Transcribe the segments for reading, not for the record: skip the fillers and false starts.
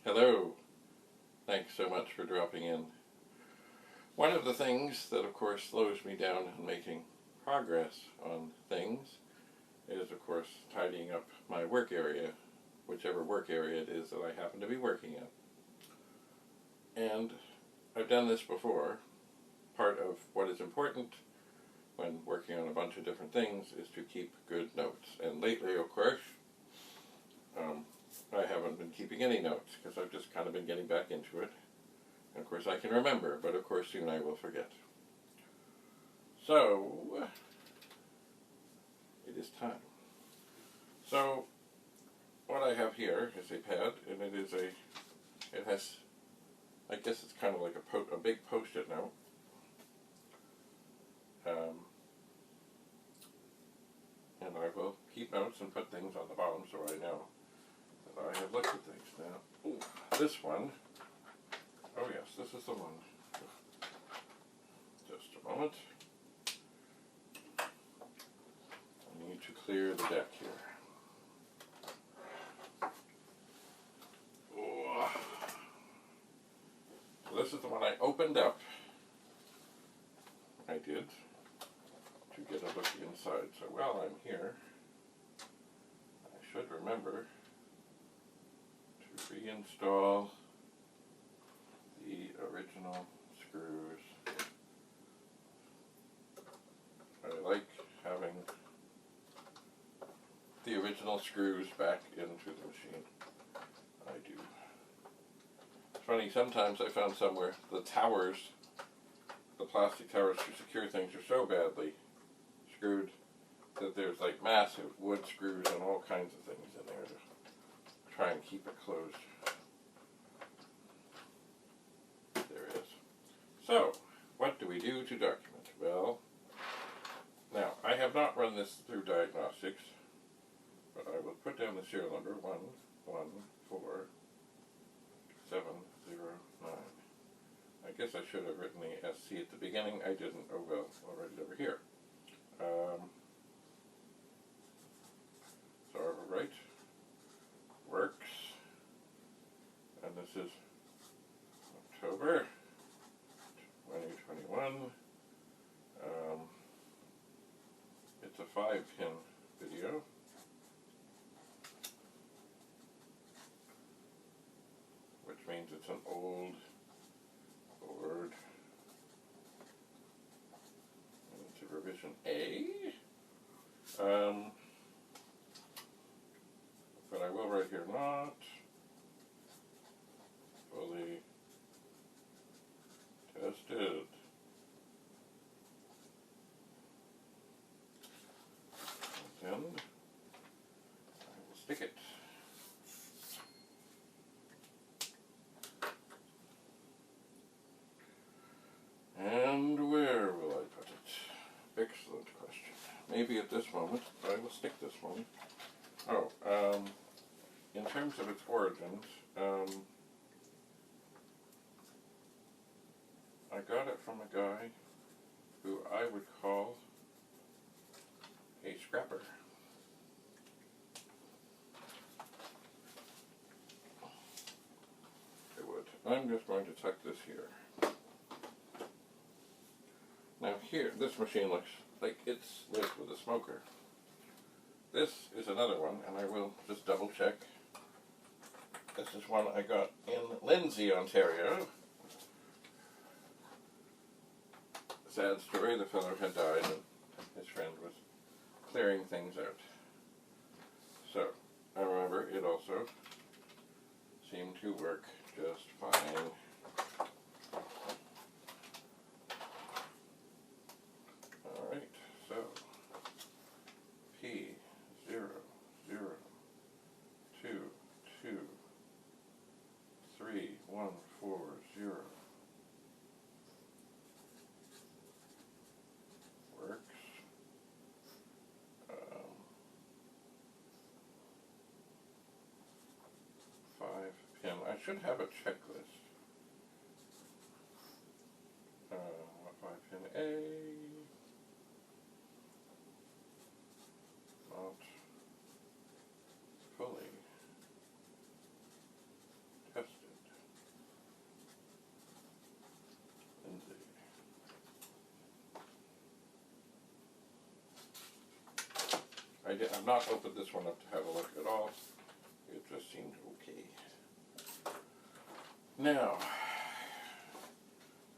Hello. Thanks so much for dropping in. One of the things that of course slows me down in making progress on things is of course tidying up my work area, whichever work area it is that I happen to be working in. And I've done this before. Part of what is important when working on a bunch of different things is to keep good notes. And lately, of course, I haven't been keeping any notes because I've just kind of been getting back into it. And of course I can remember, but of course soon I will forget. So, it is time. So, what I have here is a pad, and it has, I guess it's kind of like a big post-it note. And I will keep notes and put things on the bottom so I know that I have looked at things. Now, this one, oh yes, this is the one. Just a moment. I need to clear the deck here. So this is the one I opened up. I did, to get a look inside. So while I'm here, I should remember to reinstall the original screws. I like having the original screws back into the machine. I do. It's funny, sometimes I found somewhere the towers, the plastic towers to secure things are so badly screwed that there's like massive wood screws and all kinds of things in there to try and keep it closed. There it is. So, what do we do to document? Well, now I have not run this through diagnostics, but I will put down the serial number 114709. I guess I should have written the SC at the beginning. I didn't. Oh well, I'll write it over here. So I will write works, and this is October 2021. It's a 5-pin video. Which means it's an old board. And it's a revision A. But I will write here not fully tested. And I will stick it. And where will I put it? Excellent question. Maybe at this moment, but I will stick this one. Oh, in terms of its origins, I got it from a guy who I would call a scrapper. I would. I'm just going to tuck this here. Now here, this machine looks like it's lit with a smoker. This is another one, and I will just double check. This is one I got in Lindsay, Ontario. Sad story, the fellow had died and his friend was clearing things out. So, I remember it also seemed to work just fine. Alright, so P00223140 works. 5-pin. I should have a checklist. 5-pin A. Not fully tested. I've not opened this one up to have a look at all. It just seemed okay. Now,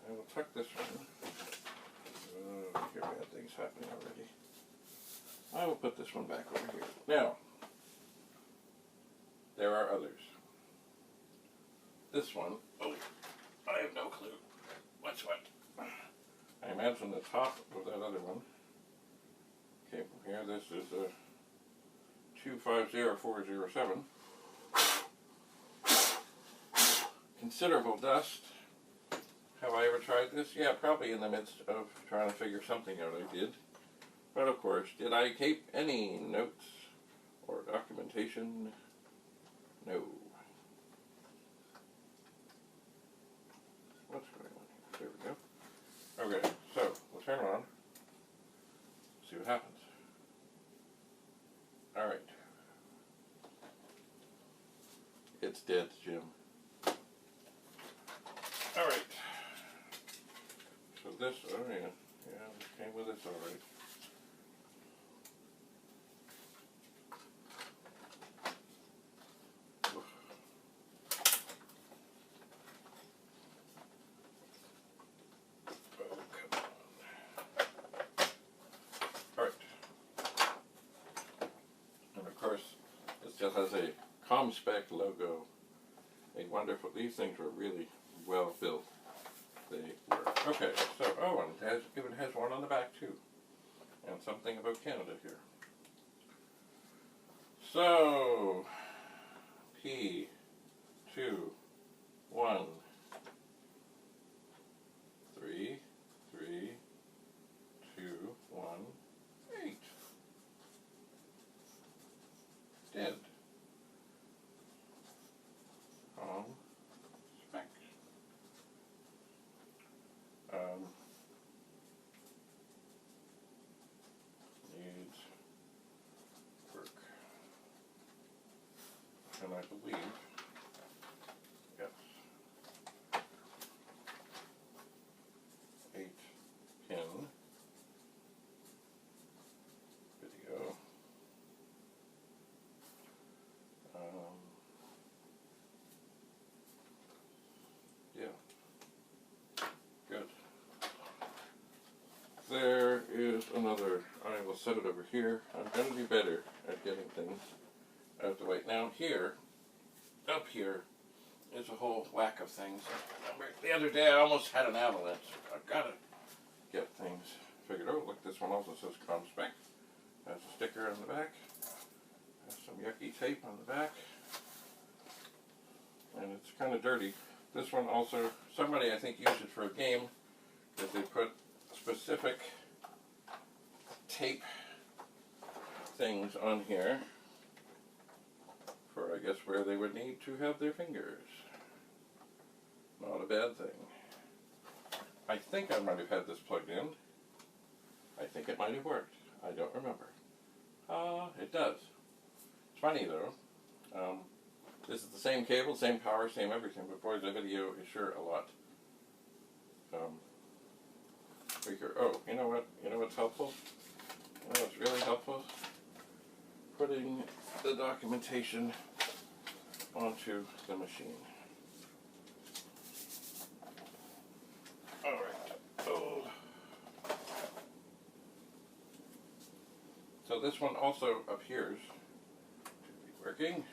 I will tuck this one. Here we have things happening already. I will put this one back over here. Now, there are others. This one, oh, I have no clue what's what. I imagine the top of that other one came from here. This is a 250407. Considerable dust. Have I ever tried this? Yeah, probably in the midst of trying to figure something out I did. But of course, did I keep any notes or documentation? No. What's going on here? There we go. Okay, so we'll turn it on. See what happens. Alright. It's dead, Jim. Alright. So this, oh yeah, this came with this already. Just has a ComSpec logo. A wonderful. These things were really well built. They were. Okay, so and it even has one on the back too, and something about Canada here. So P 2 1 3 3 2 1 8. Dead. Spec. Needs work. And I believe, yes, 8-pin video. Yeah. Good. There is another. I will set it over here. I'm going to be better at getting things out of the way. Now here, up here, is a whole whack of things. The other day I almost had an avalanche. I've got to get things figured out. Look, this one also says ComSpec. Has a sticker on the back. Has some yucky tape on the back. And it's kind of dirty. This one also, somebody I think used it for a game, that they put specific tape things on here for, I guess, where they would need to have their fingers. Not a bad thing. I think I might have had this plugged in. I think it might have worked. I don't remember. It does. It's funny though. This is the same cable, same power, same everything, but boy, the video is sure a lot weaker. Oh, you know what? You know what's helpful? You know what's really helpful? Putting the documentation onto the machine. Alright. Oh. So this one also appears to be working.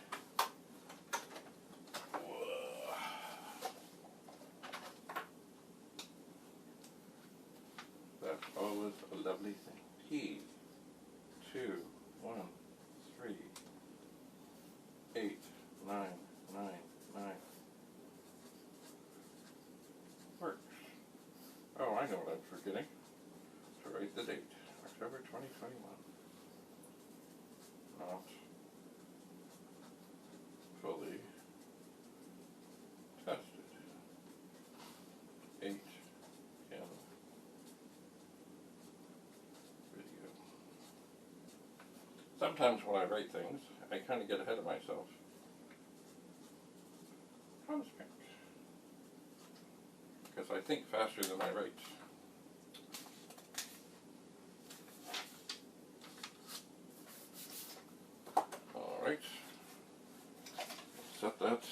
That's always a lovely thing. P 2 1 3 8 9 9 9 works. Oh, I know what I'm forgetting. To write the date. October 2021. Not fully tested. 8 in video. Sometimes when I write things, I kind of get ahead of myself. Because I think faster than I write. set that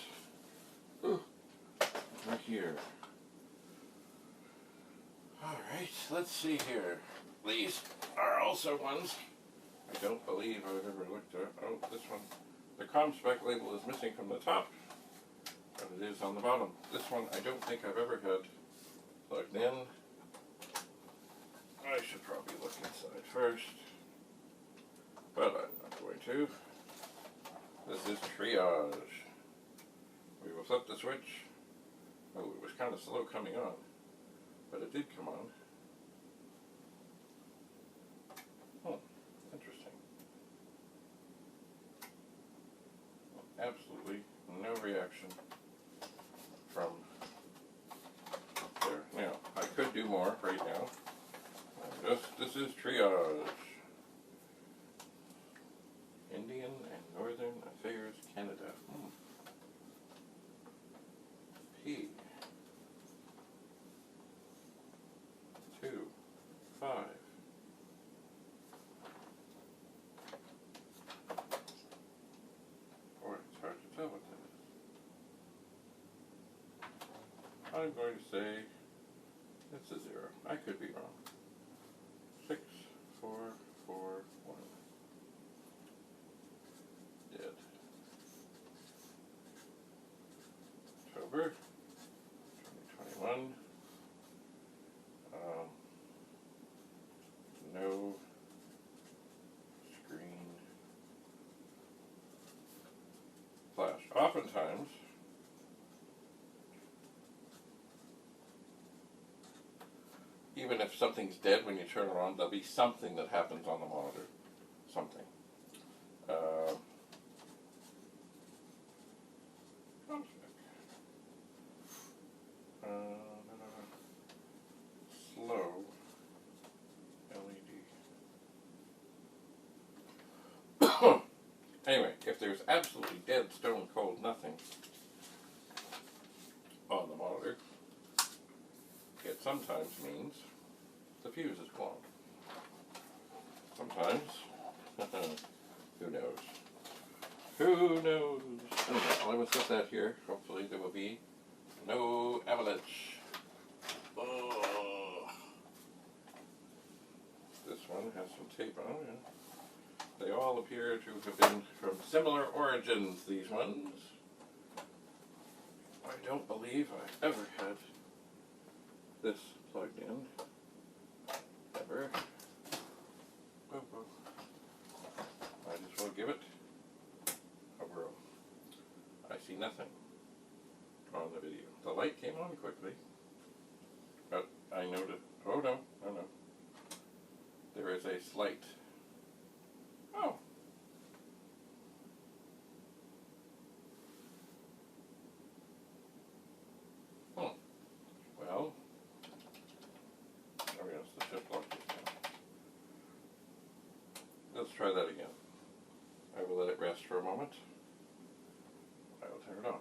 right here. Alright, let's see here. These are also ones I don't believe I've ever looked at. Oh, this one. The ComSpec label is missing from the top, but it is on the bottom. This one I don't think I've ever had plugged in. I should probably look inside first, but I'm not going to. This is Triage. We will flip the switch. Oh, it was kind of slow coming on, but it did come on. Oh, interesting. Absolutely no reaction from there. Now, I could do more right now. This is Triage. Indian and Northern Affairs, Canada. P 2 5 Boy, it's hard to tell what that is. I'm going to say it's a 0. I could be wrong. 6 4 4 1. Dead. October 2021. No screen flash. Oftentimes, even if something's dead when you turn it on, there'll be something that happens on the monitor. Something. Slow LED. Anyway, if there's absolutely dead, stone cold nothing on the monitor, it sometimes means the fuse is blown. Sometimes, who knows? Who knows? Anyway, let me set that here. Hopefully there will be no avalanche. Oh. This one has some tape on it. They all appear to have been from similar origins, these ones. I don't believe I've ever had this plugged in. Ever. Oh, oh. Might as well give it a whirl. I see nothing on the video. The light came on quickly, but I noted, oh no, oh no. There is a slight, oh. Well, I guess the chip lock is down. Let's try that again. I will let it rest for a moment. I will turn it on.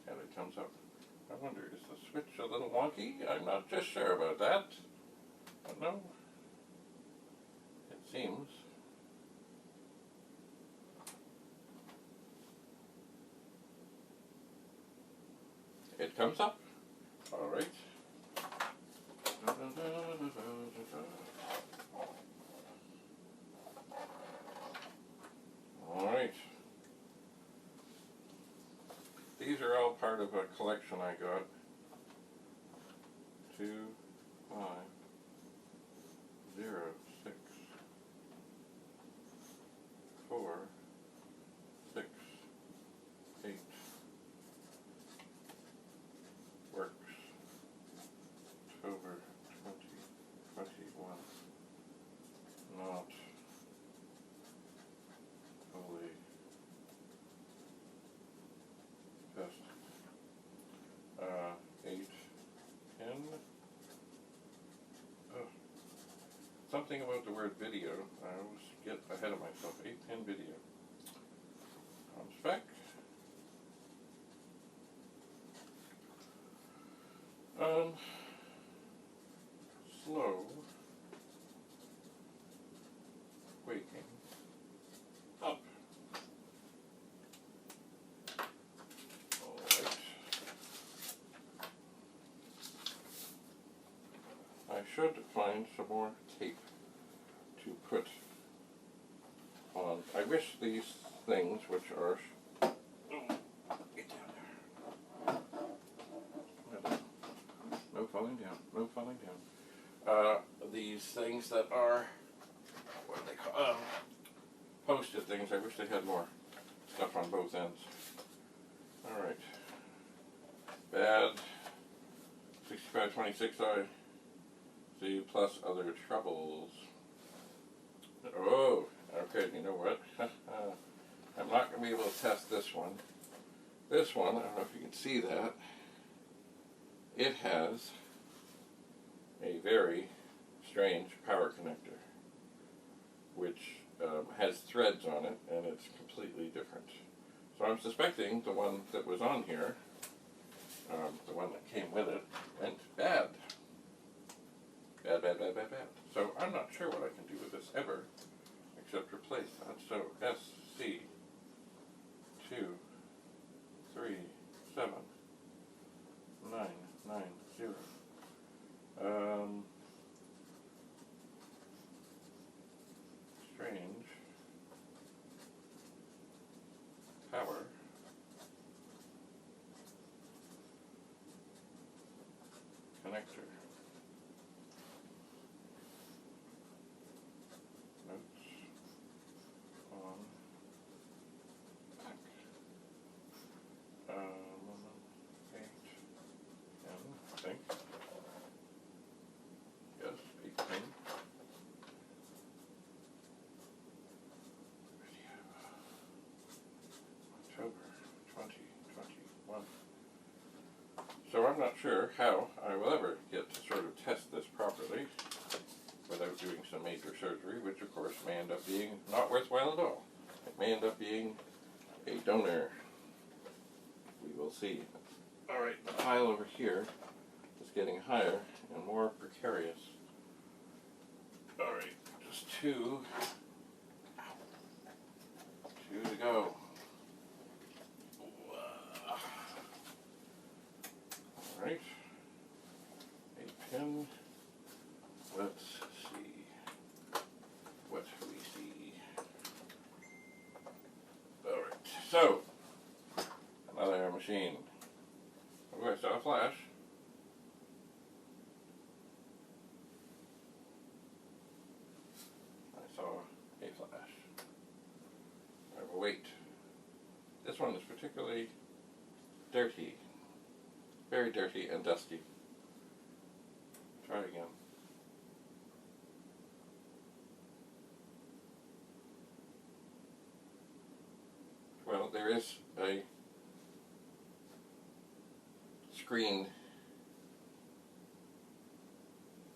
And it comes up. I wonder, is the switch a little wonky? I'm not just sure about that. But no, it seems. It comes up. All right. All right. These are all part of a collection I got. 2 5 0 6 4 6 8 works. October 2021. Not fully tested. 8 10. Something about the word video. I always get ahead of myself. 810 video. Spec. Slow waking. should find some more tape to put on. I wish these things, which are, get down there. No falling down, no falling down. These things that are, what do they call, posted things, I wish they had more stuff on both ends. Alright. Bad 6526i C plus other troubles. Oh, okay, you know what? I'm not going to be able to test this one. This one, I don't know if you can see that, it has a very strange power connector, which has threads on it, and it's completely different. So I'm suspecting the one that was on here, the one that came with it, went bad. Bad, bad, bad, bad, bad. So I'm not sure what I can do with this ever, except replace that. So SC2379990. Strange power connector. Notes on back. Page 10, I think. Yes, 18. October 2021. So I'm not sure how I will ever get to sort of test this properly without doing some major surgery, which of course may end up being not worthwhile at all. It may end up being a donor. We will see. Alright, the pile over here is getting higher and more precarious. Alright, just two to go. Alright, a pin. Let's see what we see. Alright, so another machine. Oh, I saw a flash. I saw a flash. I will wait. This one is particularly dirty. Very dirty and dusty. Try again. Well, there is a screen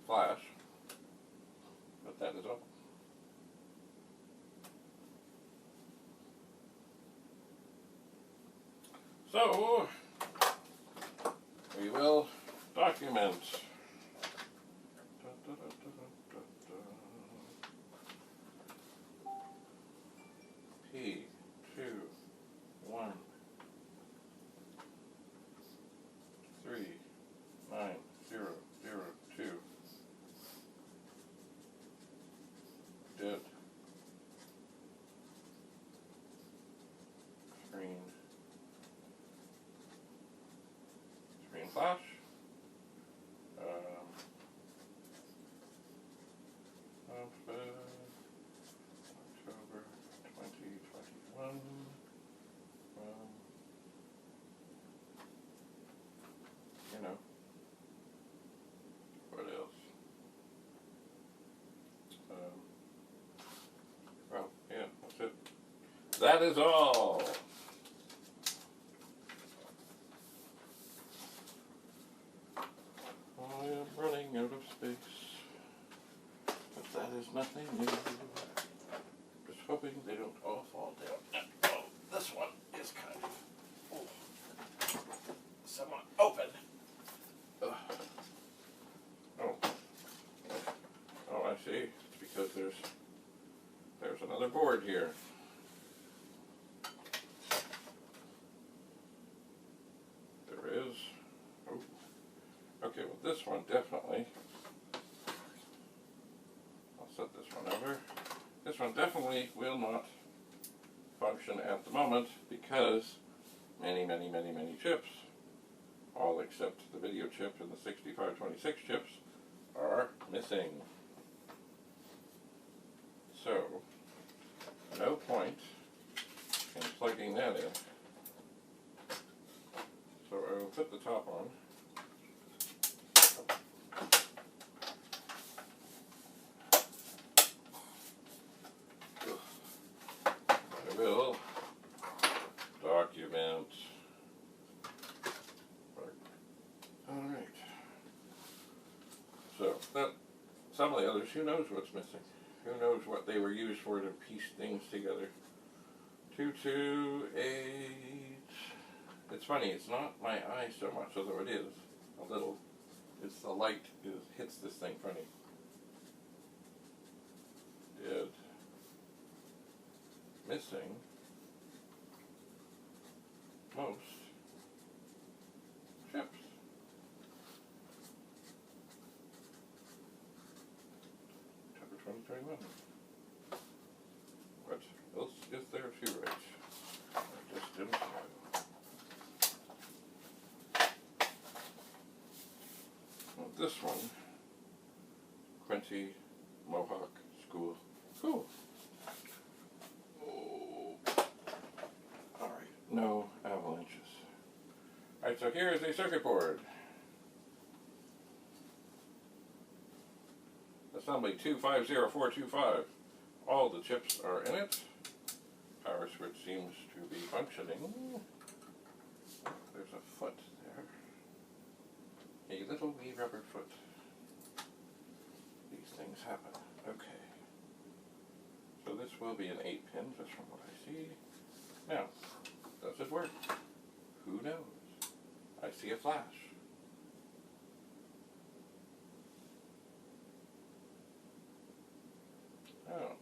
flash, but that is all. So, we will document. P2139002 dead screen flash. October 2021. You know, what else? Well, yeah, that's it. That is all. I am running out of space, but that is nothing new. Just hoping they don't all fall down. Oh, this one is kind of somewhat open. Oh, I see. It's because there's another board here. There is. Oh. Okay, well this one definitely will not function at the moment because many chips, all except the video chip and the 6526 chips, are missing. So, no point in plugging that in. So I will put the top on. I will document. Alright. So, some of the others, who knows what's missing? Who knows what they were used for to piece things together? 228. It's funny, it's not my eye so much, although it is a little. It's the light hits this thing funny. Did missing most chips. October 2021. What else is there to write? I just didn't know. This one, Quincy Mohawk School. Cool. Oh. Alright, no avalanches. Alright, so here is a circuit board. Assembly 250425. All the chips are in it. Power switch seems to be functioning. There's a foot there. A little wee rubber foot. These things happen. Okay. So this will be an 8-pin, just from what I see. Now, does it work? Who knows? I see a flash. Oh.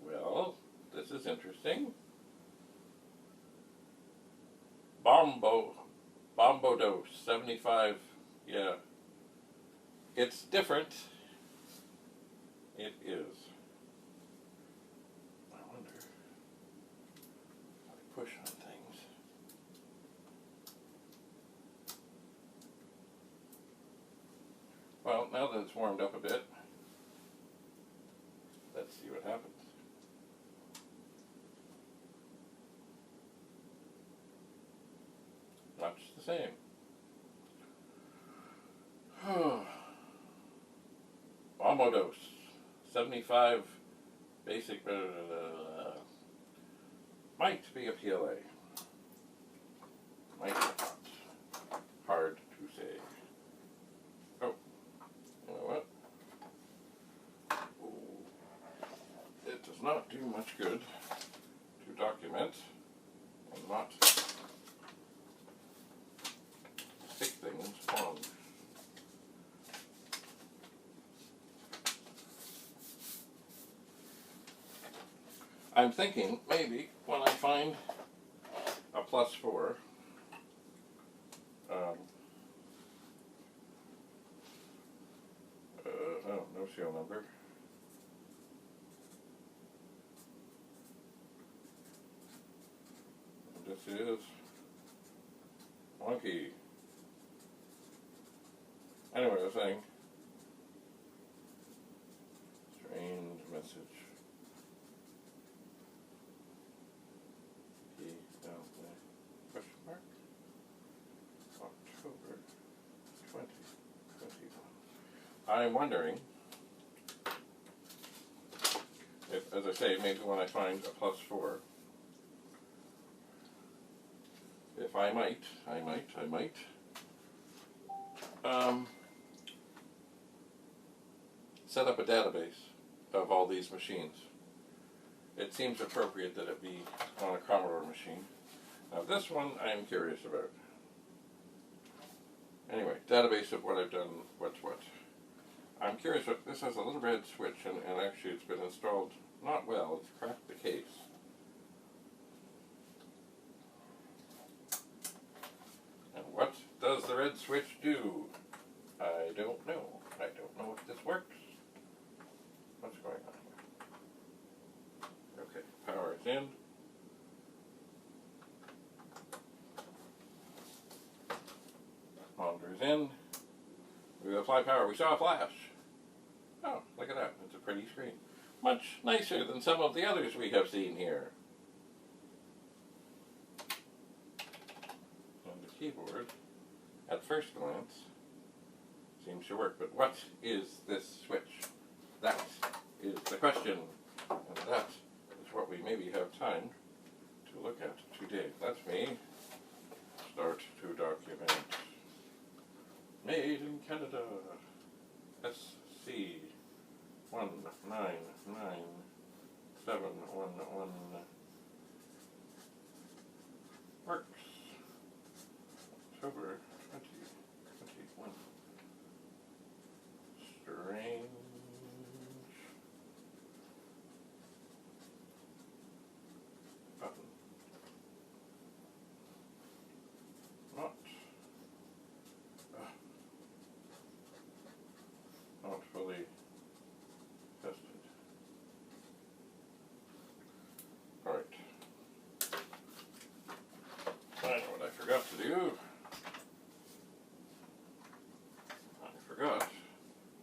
Well, this is interesting. Bombo dose, 75, yeah. It's different. It is. I wonder if I push on things. Well, now that it's warmed up a bit, let's see what happens. Much the same. Bombo dose, 75 basic, might be a PLA. Might not. Hard to say. Oh, you know what? It does not do much good to document and not stick things on. I'm thinking maybe when I find a +4, oh, no serial number. This is wonky. Anyway, I was saying, strange message. PLA, question mark, October 2021. I'm wondering if, as I say, maybe when I find a +4, if I might, set up a database of all these machines. It seems appropriate that it be on a Commodore machine. Now this one I am curious about. Anyway, database of what I've done, what's what. I'm curious, what this has a little red switch, and actually it's been installed not well, it's cracked the case. And what does the red switch do? I don't know. I don't know if this works. What's going on goes in. We apply power. We saw a flash. Oh, look at that. It's a pretty screen. Much nicer than some of the others we have seen here. And the keyboard, at first glance, seems to work. But what is this switch? That is the question. And that is what we maybe have time to look at today. That's me. Start to document. Made in Canada. SC 199711 works. October 2021. Strange. Button. Not fully tested. Alright. I know what I forgot to do. I forgot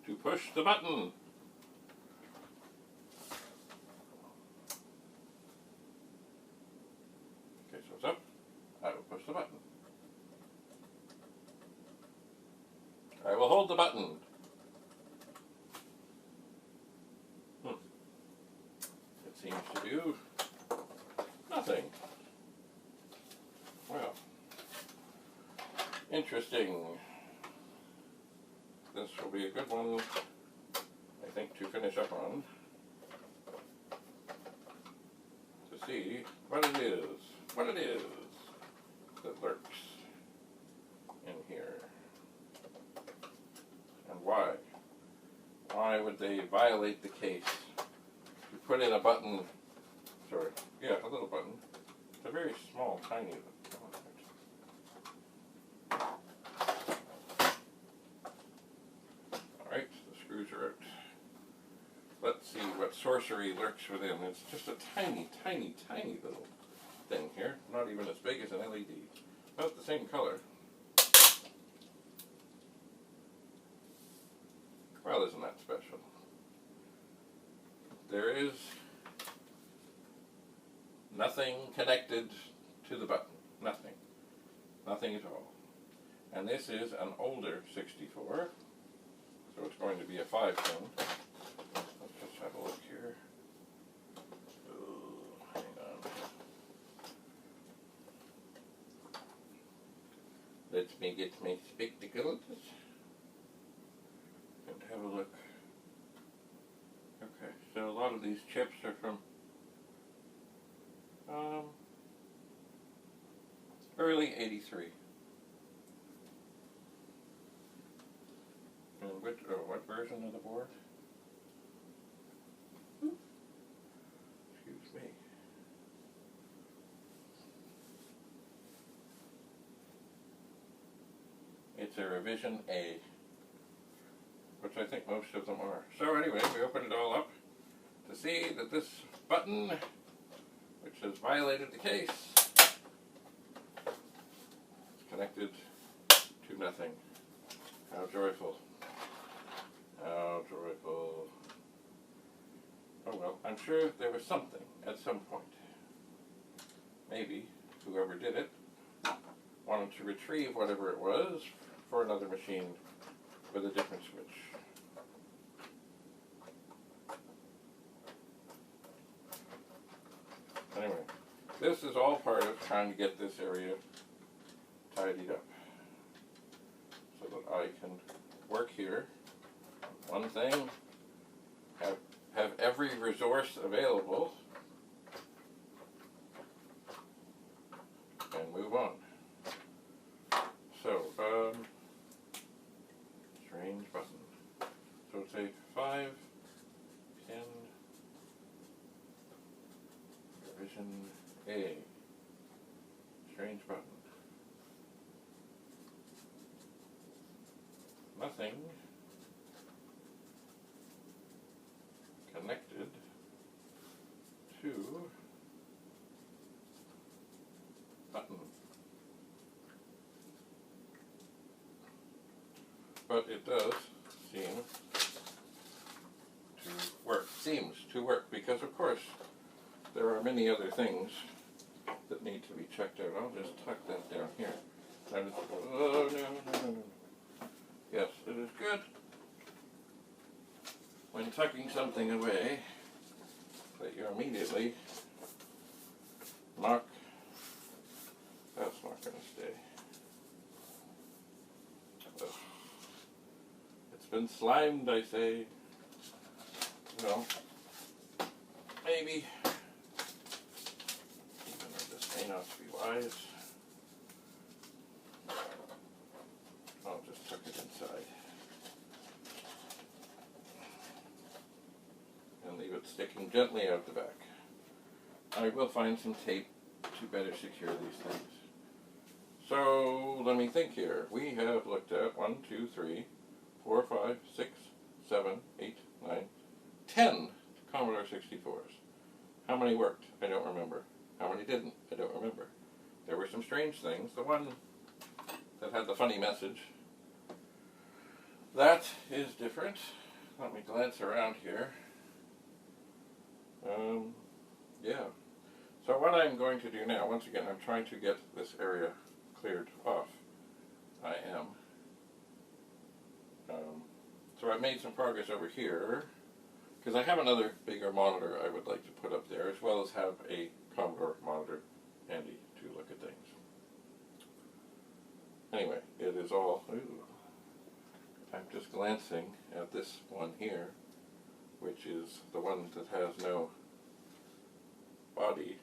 to push the button. Okay, so it's up. I will push the button. I will hold the button. It seems to do nothing. Well, interesting. This will be a good one, I think, to finish up on. To see what it is that lurks in here. And why? Why would they violate the case to put in a button? Sorry, yeah, a little button. It's a very small, tiny element. Alright, the screws are out. Let's see what sorcery lurks within. It's just a tiny, tiny, tiny little thing here. Not even as big as an LED. About the same color. Well, isn't that special? There is nothing connected to the button. Nothing. Nothing at all. And this is an older 64, so it's going to be a 5-pin. Let's just have a look here. Oh, hang on. Let me get my spectacles and have a look. Okay, so a lot of these chips are from early '83. And what version of the board? Excuse me. It's a revision A, which I think most of them are. So anyway, we open it all up to see that this button, which has violated the case, is connected to nothing. How joyful. How joyful. Oh well, I'm sure there was something at some point. Maybe whoever did it wanted to retrieve whatever it was for another machine with a different switch. Anyway, this is all part of trying to get this area tidied up so that I can work here on one thing, have every resource available, and move on. So, strange button. So it's a 5-pin revision A. Strange button. Nothing connected to button. but it does seem to work. Seems to work, because of course there are many other things that need to be checked out. I'll just tuck that down here. Oh, no. Yes, it is good when tucking something away that you immediately knock. That's not going to stay. Ugh. It's been slimed, I say. Well, maybe. Even though this may not be wise, I'll just tuck it inside and leave it sticking gently out the back. I will find some tape to better secure these things. So let me think here. We have looked at 1, 2, 3, 4, 5, 6, 7, 8, 9, 10 Commodore 64s. How many worked? I don't remember. How many didn't? I don't remember. There were some strange things. The one that had the funny message, that is different. Let me glance around here. Yeah. So what I'm going to do now, once again, I'm trying to get this area cleared off. I am. So I've made some progress over here, because I have another bigger monitor I would like to put up there, as well as have a Commodore monitor handy to look at things. Anyway, it is all, I'm just glancing at this one here, which is the one that has no body.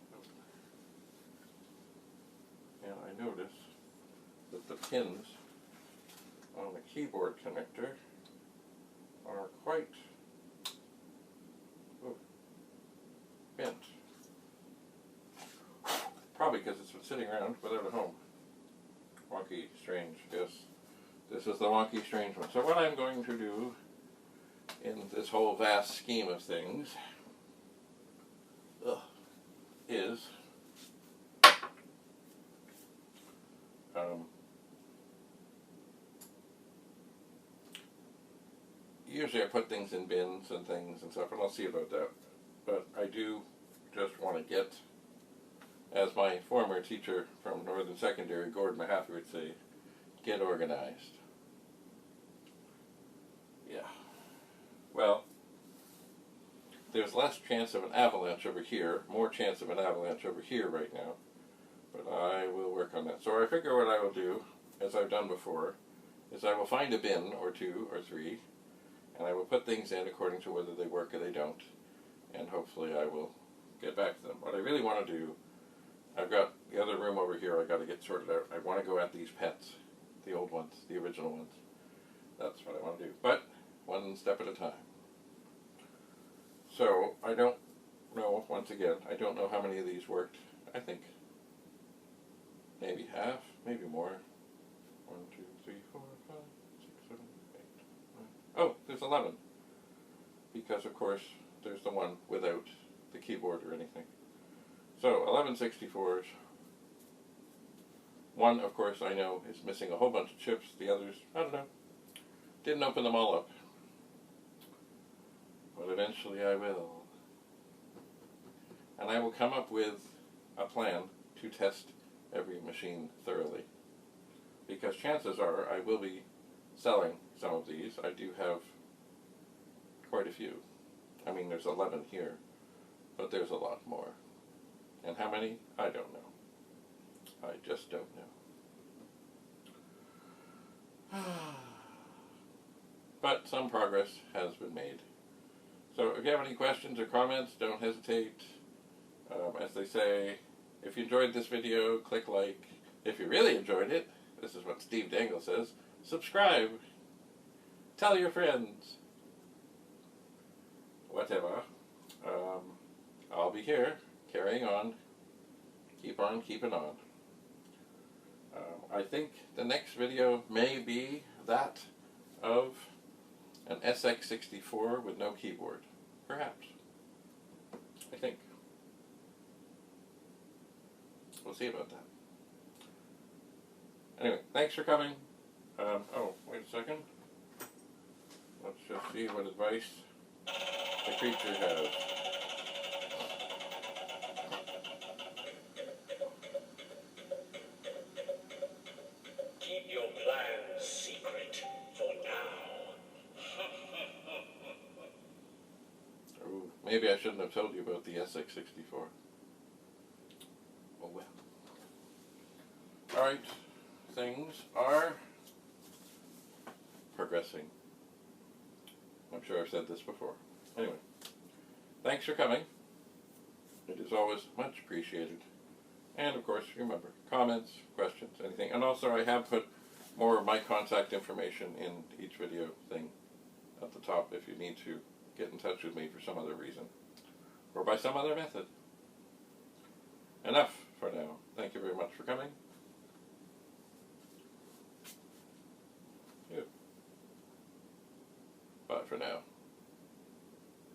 And I notice that the pins on the keyboard connector are quite bent. Probably because it's been sitting around without a home. Wonky, strange, yes. This is the wonky, strange one. So what I'm going to do in this whole vast scheme of things is usually I put things in bins and things and stuff, and I'll see about that. But I do just want to get, as my former teacher from Northern Secondary, Gordon Mahaffey, would say, get organized. Yeah. Well, there's less chance of an avalanche over here, more chance of an avalanche over here right now, but I will work on that. So I figure what I will do, as I've done before, is I will find a bin or 2 or 3, and I will put things in according to whether they work or they don't, and hopefully I will get back to them. What I really want to do, I've got the other room over here I got to get sorted out. I want to go at these pets, the old ones, the original ones. That's what I want to do, but one step at a time. So I don't know, once again, I don't know how many of these worked. I think maybe half, maybe more. 1, 2, 3, 4, 5, 6, 7, 8, 9. Oh, there's 11. Because, of course, there's the one without the keyboard or anything. So, 11 64s. One, of course, I know is missing a whole bunch of chips. The others, I don't know. Didn't open them all up. But eventually I will. And I will come up with a plan to test every machine thoroughly. Because chances are I will be selling some of these. I do have quite a few. I mean, there's 11 here, but there's a lot more. And how many? I don't know. I just don't know. But some progress has been made. So if you have any questions or comments, don't hesitate. As they say, if you enjoyed this video, click like. If you really enjoyed it, this is what Steve Dangle says, subscribe. Tell your friends. Whatever. I'll be here, carrying on. Keep on keeping on. I think the next video may be that of an SX64 with no keyboard. Perhaps. I think. We'll see about that. Anyway, thanks for coming. Oh, wait a second. just see what advice the creature has. Keep your plans secret for now. Ooh, maybe I shouldn't have told you about the C64. Oh well. Alright, things are progressing. I'm sure I've said this before. Anyway, thanks for coming. It is always much appreciated. And of course, remember, comments, questions, anything. And also I have put more of my contact information in each video thing at the top if you need to get in touch with me for some other reason. Or by some other method. Enough for now. Thank you very much for coming. Bye for now.